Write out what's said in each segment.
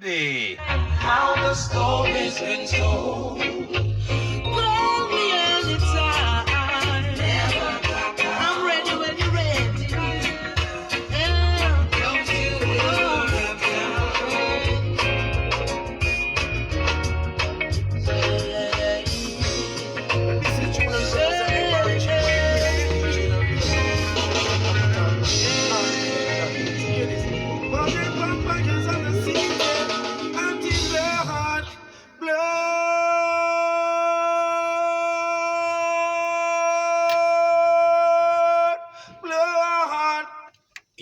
Day. How the story's been told. Call me anytime. I'm ready when you're ready. Yeah. Don't you have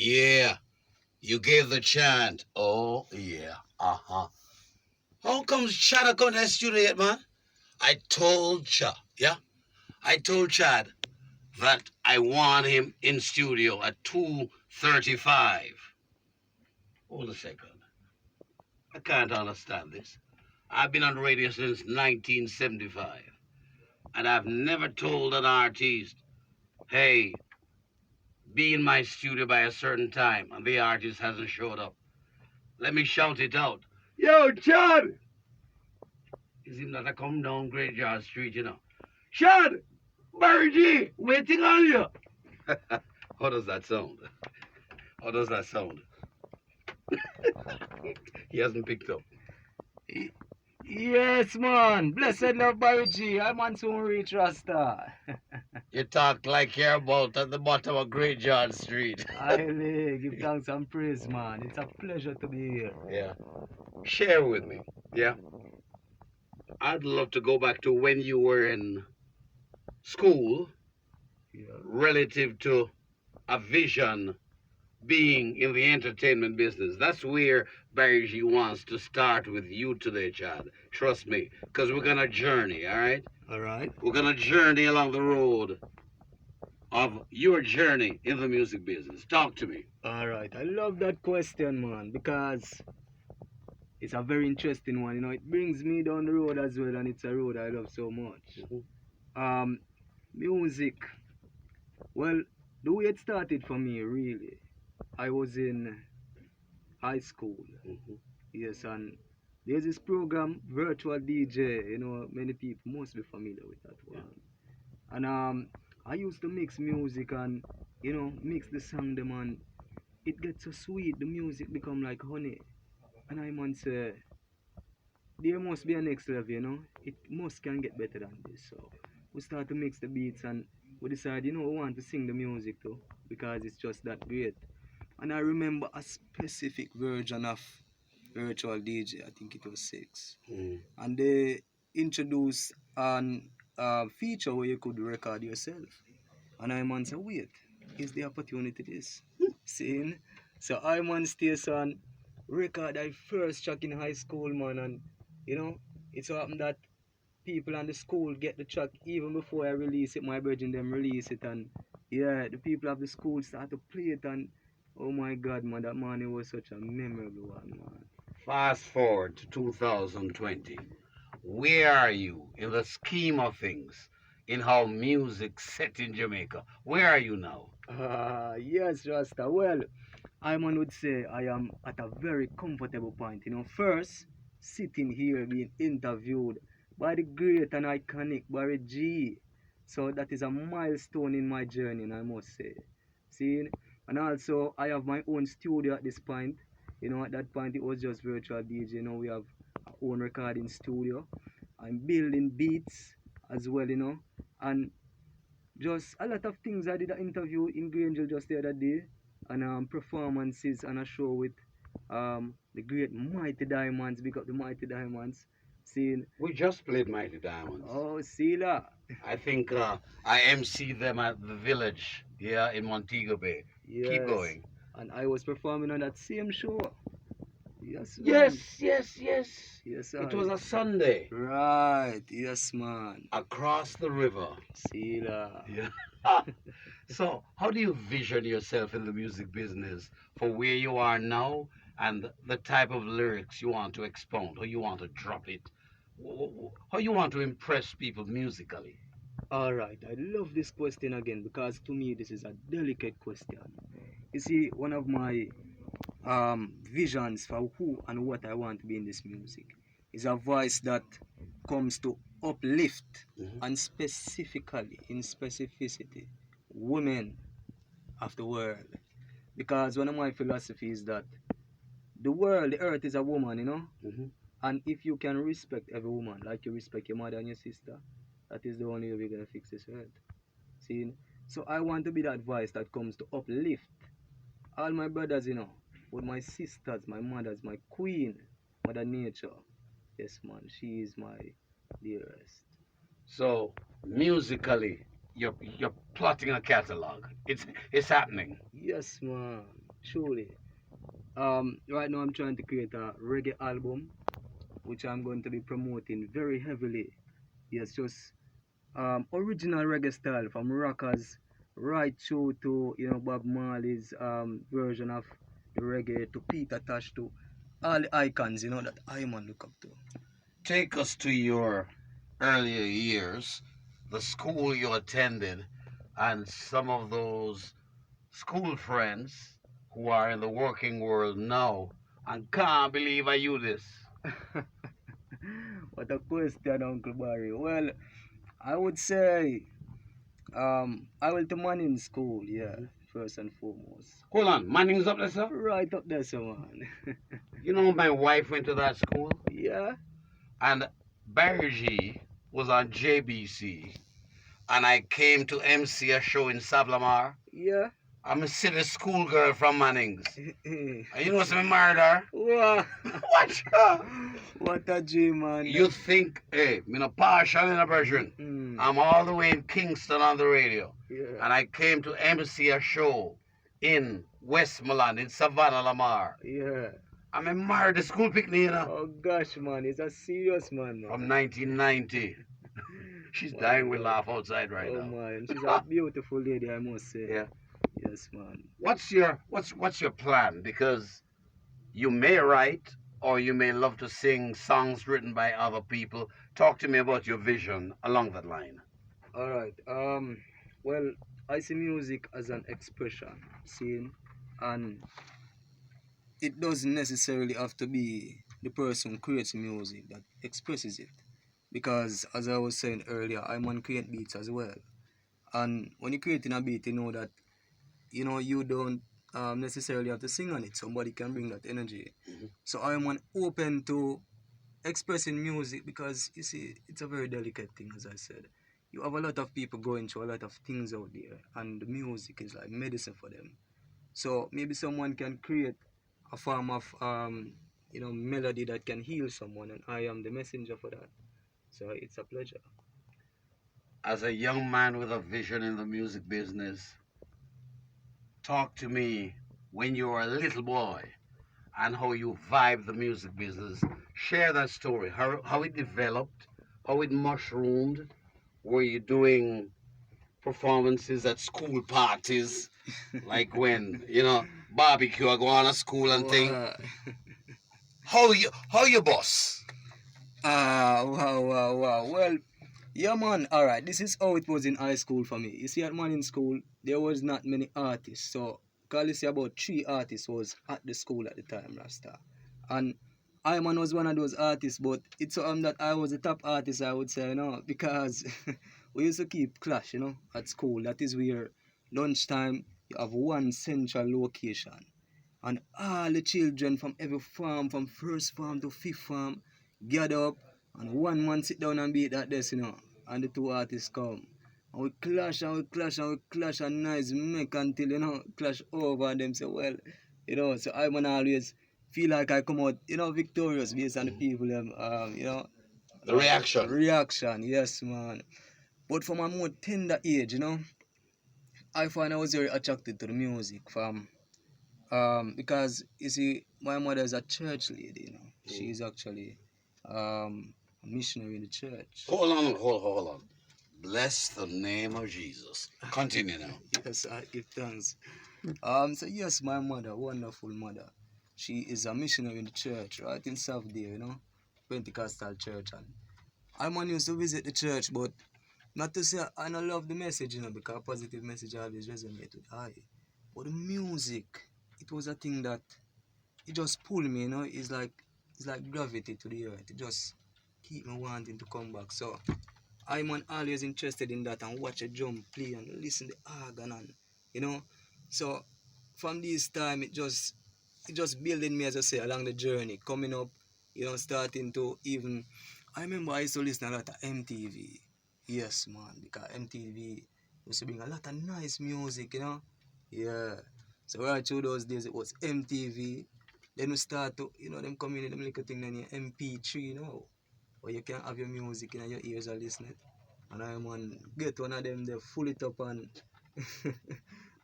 Yeah, you gave the chant. Oh, yeah. Uh-huh. How comes Chad couldn't have studio yet, man? I told Chad, yeah? I told Chad that I want him in studio at 2:35. Hold a second. I can't understand this. I've been on the radio since 1975, and I've never told an artist, hey, be in my studio by a certain time, and the artist hasn't showed up. Let me shout it out. Yo, Chad! Is him that I come down Great Yard Street, you know. Chad! Barry G, waiting on you. How does that sound? How does that sound? He hasn't picked up. Yes, man. Blessed love Barry G. I'm on soon reach Rasta. You talk like you're about at the bottom of Great Yard Street. Highly give thanks and praise, man. It's a pleasure to be here. Yeah. Share with me. Yeah. I'd love to go back to when you were in school relative to a vision being in the entertainment business. That's where Barry G wants to start with you today, Chad. Trust me, because we're going to journey, all right? All right. We're going to journey along the road of your journey in the music business. Talk to me. All right. I love that question, man, because it's a very interesting one. You know, it brings me down the road as well, and it's a road I love so much. Music. Well, the way it started for me, really, I was in high school. Yes, and there's this program, Virtual DJ. You know, many people must be familiar with that one. And I used to mix music and, you know, mix the song them, and it gets so sweet. The music become like honey. And I must say, there must be a next level, you know. It must can get better than this. So we start to mix the beats and we decide, you know, we want to sing the music too, because it's just that great. And I remember a specific version of Virtual DJ, I think it was 6. And they introduced an feature where you could record yourself. And I man said, wait, is the opportunity this? Seeing? So I man stays on record I first track in high school, man, and you know, it so happened that people on the school get the track even before I release it. My virgin them release it, and yeah, the people of the school start to play it, and oh my God, man, that man, it was such a memorable one, man. Fast forward to 2020. Where are you in the scheme of things in how music's set in Jamaica? Where are you now? Yes, Rasta. Well, I man would say I am at a very comfortable point. You know, first, sitting here being interviewed by the great and iconic Barry G. So that is a milestone in my journey, and I must say. See, and also I have my own studio at this point. You know, at that point it was just virtual DJ. Now we have our own recording studio. I'm building beats as well, you know, and just a lot of things. I did an interview in Grangel just the other day, and performances and a show with the great Mighty Diamonds. Big up the Mighty Diamonds. Seeing We just played Mighty Diamonds. oh, see that. I think I MC them at the village, yeah, in Montego Bay. Yes. Keep going. And I was performing on that same show. Yes, man. Yes. Yes, It was a Sunday right. Yes, man. across the river. See that. Yeah. So, how do you vision yourself in the music business for where you are now and the type of lyrics you want to expound, how you want to drop it, how you want to impress people musically? All right. I love this question again because to me this is a delicate question. You see, one of my visions for who and what I want to be in this music. It's a voice that comes to uplift and specifically in specificity women of the world. Because one of my philosophies is that the world, the earth is a woman, you know. And if you can respect every woman like you respect your mother and your sister, that is the only way we're gonna fix this earth. See? So I want to be that voice that comes to uplift all my brothers, you know, with my sisters, my mothers, my queen, Mother Nature. Yes, man, she is my dearest. So musically, you're plotting a catalog. It's happening. Yes, man, truly. Right now I'm trying to create a reggae album, which I'm going to be promoting very heavily. Yes, just original reggae style from rockers right through to Bob Marley's version of the reggae to Peter Tosh to all the icons that I man look up to. Take us to your earlier years, the school you attended, and some of those school friends who are in the working world now and can't believe I you this. What a question, Uncle Barry. Well, I would say I went to Manning School, yeah, first and foremost. Hold on, Manning's up there, sir? Right up there, sir, man. You know my wife went to that school? Yeah. And Barry G was on JBC, and I came to MC a show in Sablamar. Yeah. I'm a city schoolgirl from Manning's. And you know some murder? Wow. What? What a dream, man. You think, hey, me no partial in a version. I'm all the way in Kingston on the radio. Yeah. And I came to MC a show in Westmoreland, in Savannah, Lamar. Yeah. I'm married the school picnic, you know. Oh gosh, man, it's a serious man. From 1990. She's dying with laugh outside right now. Oh man, she's a beautiful lady, I must say. Yeah. Yes, man. What's your plan? Because you may write or you may love to sing songs written by other people. Talk to me about your vision along that line. All right. Well, I see music as an expression, seeing, and it doesn't necessarily have to be the person who creates music that expresses it. Because as I was saying earlier, I man create beats as well. And when you're creating a beat, you know that you don't necessarily have to sing on it. Somebody can bring that energy. So I am open to expressing music because you see, it's a very delicate thing, as I said. You have a lot of people going through a lot of things out there, and the music is like medicine for them. So maybe someone can create a form of melody that can heal someone, and I am the messenger for that. So it's a pleasure. As a young man with a vision in the music business, talk to me when you were a little boy and how you vibed the music business. Share that story, how it developed, how it mushroomed. Were you doing performances at school parties, like when, barbecue, I go on a school and thing? How you boss? Wow. Well, yeah, man. All right. This is how it was in high school for me. You see, at man in school, there was not many artists. So, call say about 3 artists was at the school at the time, Rasta. And I man was one of those artists, but it's something that I was the top artist, I would say, because we used to keep clash, at school. That is where lunchtime you have one central location. And all the children from every farm, from first farm to fifth farm, gather up, and one man sit down and beat that desk, and the 2 artists come. And we clash and we clash and we clash and nice make until, clash over and them say, well, so I man always feel like I come out, victorious based on the people, The reaction. Reaction, yes, man. But from a more tender age, I find I was very attracted to the music from because you see, my mother is a church lady, She's actually a missionary in the church. Hold on. Bless the name of Jesus. Continue now. Yes, I give thanks. So yes, my mother, wonderful mother. She is a missionary in the church, right in South there, Pentecostal church. And I man used to visit the church, but not to say I don't love the message, because positive message always resonate with I. But the music, it was a thing that it just pull me, you know. It's like gravity to the earth. It just keep me wanting to come back. So I'm always interested in that and watch a drum play and listen to the organ and you know. So from this time it just building me, as I say, along the journey, coming up, you know, starting to even I remember I used to listen a lot of MTV. Yes man, because MTV used to bring a lot of nice music, you know. Yeah. So right through those days it was MTV. Then we start to, you know, them coming in them little thing then your MP3, you know. Where you can have your music in your ears and listen it. And I man get one of them they full it up and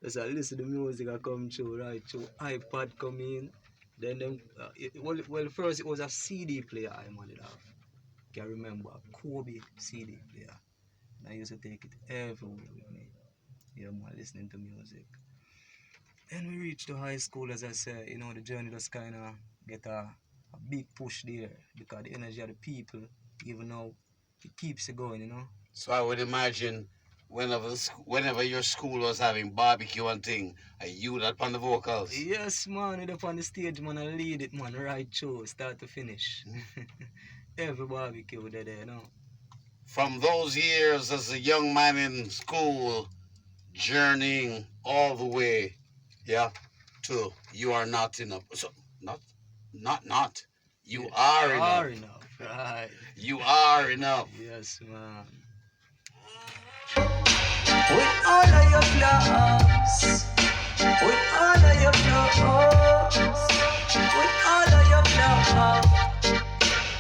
just listen to the music I come through right through iPad come in. Then them well first it was a CD player I man did have. Can remember Kobe CD player. And I used to take it everywhere with me. Yeah man, listening to music. Then we reached to high school, as I say, you know, the journey just kind of get a big push there because the energy of the people, even now, it keeps it going, you know. So I would imagine whenever your school was having barbecue and thing, are you that on the vocals? Yes, man, it up on the stage, man, I lead it, man, right through, start to finish. Every barbecue there, you know. From those years as a young man in school, journeying all the way, yeah, to you are not enough. So not. You are enough. Are enough, right. You are enough. Yes, man. With all of your flaws, with all of your flaws, with all of your flaws,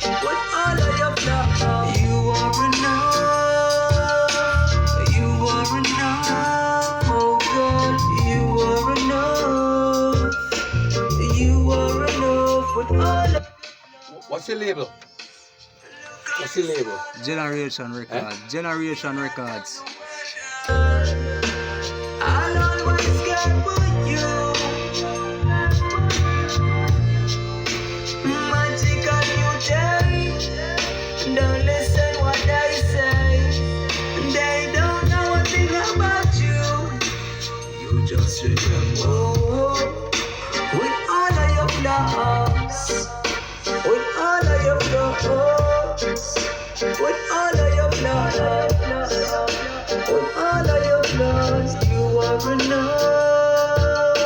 with all of your flaws, you are enough. You are enough. Oh God, you are enough. You are enough with all of. What's your label? What's your label? Generation Records. Generation Records. I'll always get with you. Magical you day. Don't listen what they say. They don't know a thing about you. You just remember. Oh, with all of your flaws. With all of your flaws. With all of your flaws. With all of your flaws, you are enough.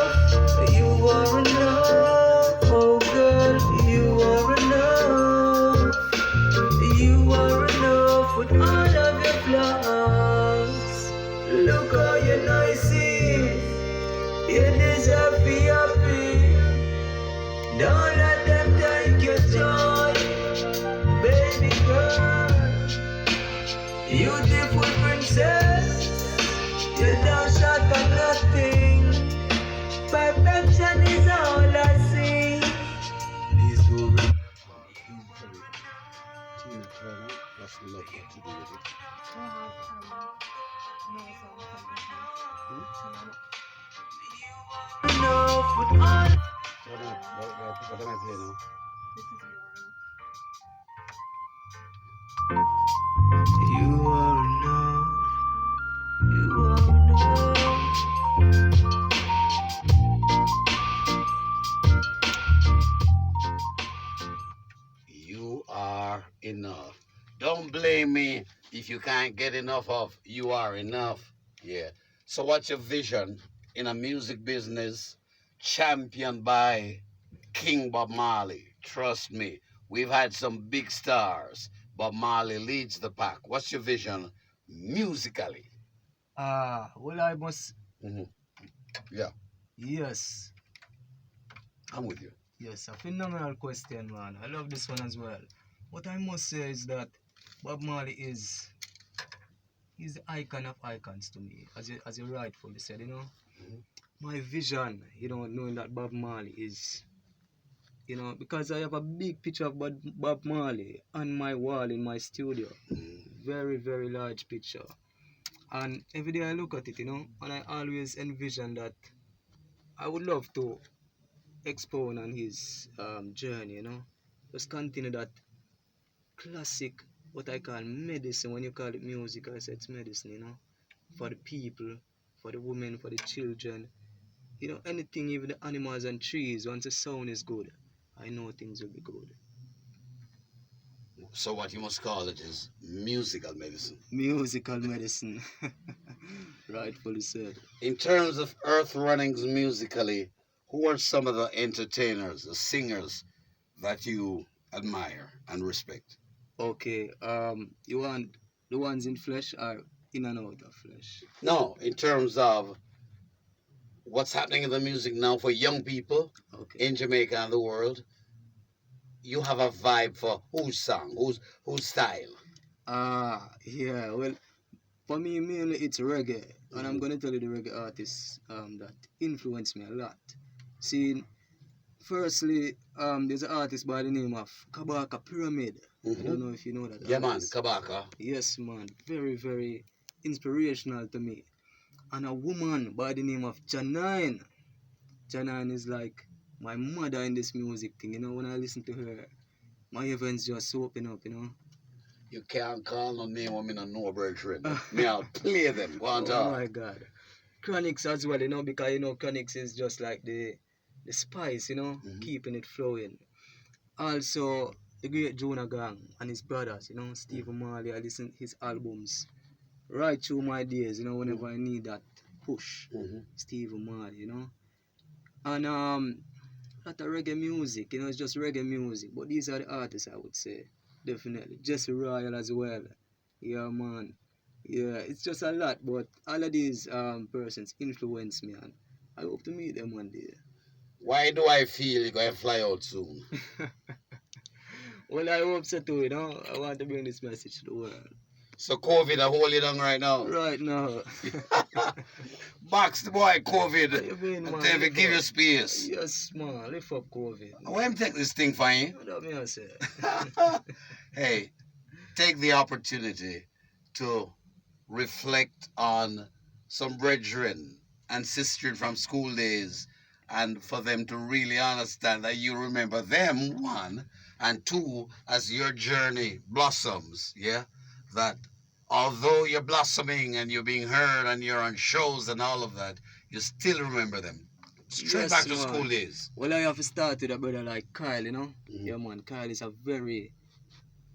You are enough. Oh girl, you are enough. You are enough with all of your flaws. Look how you nice it. You deserve to be happy. Don't let them take your joy, baby girl. Beautiful princess, you don't shut on nothing. Perfection is all I see. These will be Tina Turner. That's the love what to do with it. Enough with all. What am I playing now? You are enough. You are enough. You are enough. Don't blame me if you can't get enough of you are enough. Yeah. So what's your vision in a music business championed by King Bob Marley? Trust me, we've had some big stars. Bob Marley leads the pack. What's your vision musically? Well, I must. Mm-hmm. Yeah, Yes, I'm with you. yes, a phenomenal question, man. I love this one as well. What I must say is that Bob Marley is he's the icon of icons to me, as you rightfully said, you know. Mhm. My vision, you know, knowing that Bob Marley is, you know, because I have a big picture of Bob Marley on my wall in my studio. Very, very large picture. And every day I look at it, you know, and I always envision that I would love to expound on his journey, you know. Just continue that classic, what I call medicine. When you call it music, I say it's medicine, you know, for the people, for the women, for the children. You know, anything, even the animals and trees, once the sound is good, I know things will be good. So what you must call it is musical medicine. Musical medicine. Rightfully said. In terms of Earth Runnings musically, who are some of the entertainers, the singers that you admire and respect? Okay, you want the ones in flesh or in and out of flesh? No, in terms of what's happening in the music now for young people Okay. in Jamaica and the world, you have a vibe for whose song, whose style. Yeah, well, for me, mainly it's reggae. And I'm Mhm. going to tell you the reggae artists that influenced me a lot. See, firstly, there's an artist by the name of Kabaka Pyramid. I don't know if you know that Yeah, man, artist. Kabaka. Yes, man. Very, very inspirational to me. And a woman by the name of Janine. Janine is like my mother in this music thing. You know, when I listen to her, my heavens just open up, you know. You can't call no name of me no no brethren. Me I'll play them. Go on, Oh talk. my God. Chronics as well, you know, because, you know, Chronics is just like the spice, you know, keeping it flowing. Also, the great Jonah Gang and his brothers, you know, Stephen Marley, I listen his albums right through my days, you know, whenever I need that push. Stephen Marley, you know. And lot of reggae music, you know, it's just reggae music. But these are the artists, I would say. Definitely. Jesse Royal as well. Yeah, man. Yeah, it's just a lot, but all of these persons influence me, and I hope to meet them one day. Why do I feel you're going to fly out soon? Well, I hope so too, you know. I want to bring this message to the world. So COVID are holding on right now. Right now. Box the boy COVID. What you mean, man? And then we give you space. Yes, man. Lift up COVID. Why am take this thing for you? What me I say? Hey, take the opportunity to reflect on some brethren and sisters from school days, and for them to really understand that you remember them, one, and two, as your journey blossoms, yeah, that although you're blossoming and you're being heard and you're on shows and all of that, you still remember them. Straight Yes, back to man. school days. Well, I have to start with a brother like Kyle, you know. Yeah, man. Kyle is a very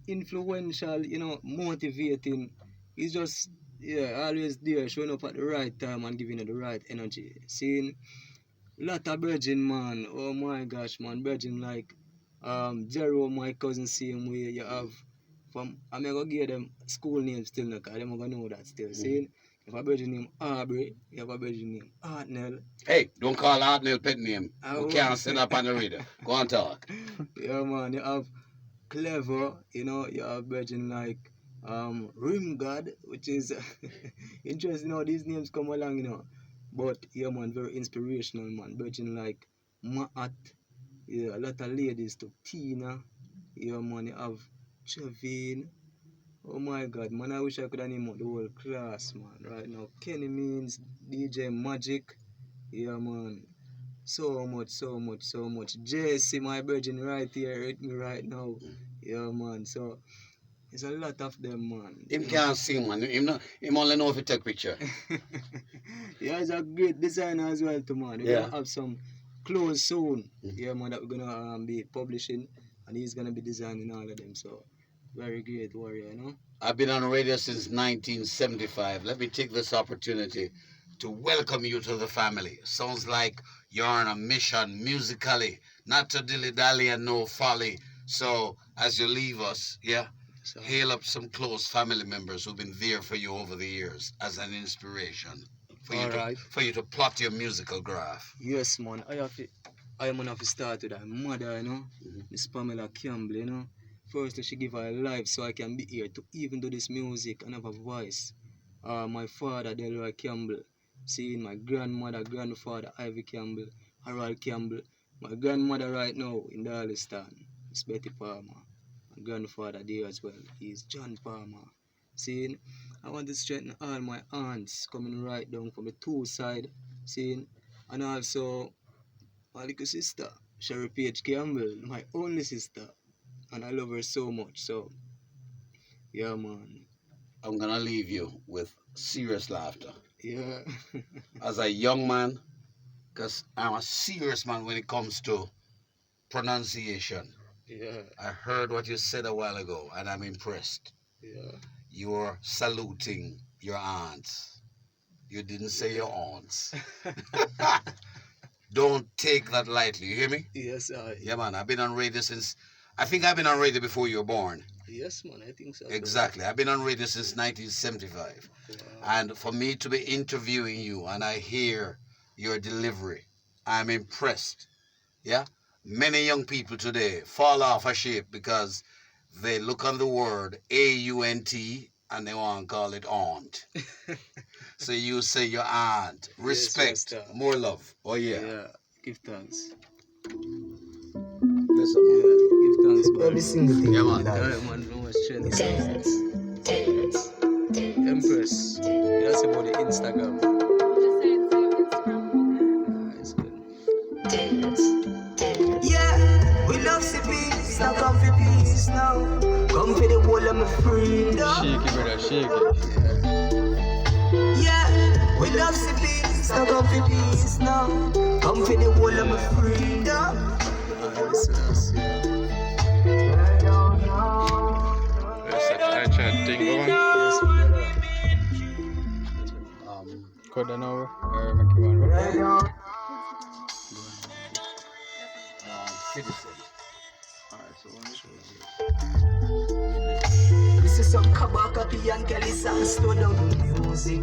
influential, you know, motivating. He's just, yeah, always there, showing up at the right time and giving you the right energy. Seeing lot of brethren, man. Oh my gosh, man. Brethren like Jerome, my cousin, same way. You have from, I'm going to give them school names still, because they're going to know that still. Seeing, if a brethren named Aubrey, you have a brethren named Hartnell. Hey, don't call Hartnell pet name. I We can't won't. sit up on the radio. Go on, talk. Yeah, man. You have Clever, you know, you have brethren like Rim God, which is interesting how these names come along, you know. But yeah, man, very inspirational, man. Brethren like Maat, yeah, a lot of ladies to Tina, yeah, man. You have Trevine. Oh my God, man, I wish I could have named out the whole class, man. Right now, Kenny Means, DJ Magic, yeah, man. So much, so much, so much. Jesse, my virgin, right here with me right now. Yeah, man. So, there's a lot of them, man. Him can't sing, man. Him only know if you take picture. Yeah, he's a great designer as well, too, man. We're gonna have some clothes soon. Yeah, man, that we're gonna be publishing, and he's gonna be designing all of them. So, very great warrior, you know. I've been on radio since 1975. Let me take this opportunity to welcome you to the family. Sounds like you're on a mission musically, not to dilly-dally and no folly. So as you leave us, yeah, So, hail up some close family members who've been there for you over the years as an inspiration for Alright. for you to plot your musical graph. yes, man. I am gonna have to start with her mother, you know. Miss Pamela Campbell, you know. Firstly, she give her life so I can be here to even do this music and have a voice. My father, Delroy Campbell. Seeing my grandmother, grandfather, Ivy Campbell, Harold Campbell. My grandmother right now in Darlistan, Miss Betty Palmer. My grandfather there as well, he's John Palmer. Seeing, I want to strengthen all my aunts coming right down from the two side. Seeing, and also my little sister, Sherry P.H. Campbell, my only sister. And I love her so much. So, yeah, man. I'm gonna leave you with serious laughter. Yeah. As a young man, Because I'm a serious man when it comes to pronunciation. Yeah, I heard what you said a while ago, and I'm impressed. yeah. You're saluting your aunts. You didn't say your aunts. Don't take that lightly. You hear me? Yes, Yeah, man. I've been on radio since. I think I've been on radio before you were born. Yes, man, I think so. Exactly. I've been on radio since 1975. Wow. And for me to be interviewing you and I hear your delivery, I'm impressed. Yeah? Many young people today fall off a shape because they look on the word AUNT and they want to call it aunt. So you say your aunt. Respect. Yes, more love. Oh, yeah. Yeah, give thanks. Listen, Yeah, give thanks, man. Every single thing. Yeah, man. Yeah, man, no much strength. Empress. That's about the Instagram. It's good. Yeah, we love CP, it's not come for peace now. Come for the whole of my freedom. Shake it, brother, shake it. Yeah, we love CP, it's not come for peace now. Come for the whole of my freedom. Listen, Yes, I think going. yes, brother. Cut that over or make you one more? 50 Cent. Alright, so one This is some Kabaka and Kelly songs, slow down the music.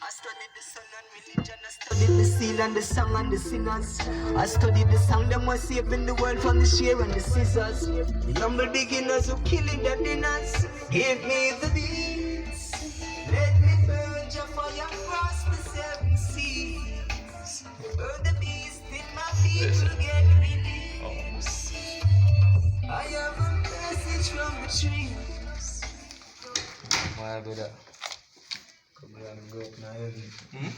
I studied the sun and religion, I studied the seal and the song and the singers. I studied the song, them was saving the world from the shear and the scissors. The humble beginners who killing the dinners. Give me the beats, let me burn your fire across the seven seas. Burn the beast in my feet to get released. I have a message from the trees. Why, brother? Come on, go up now, heaven.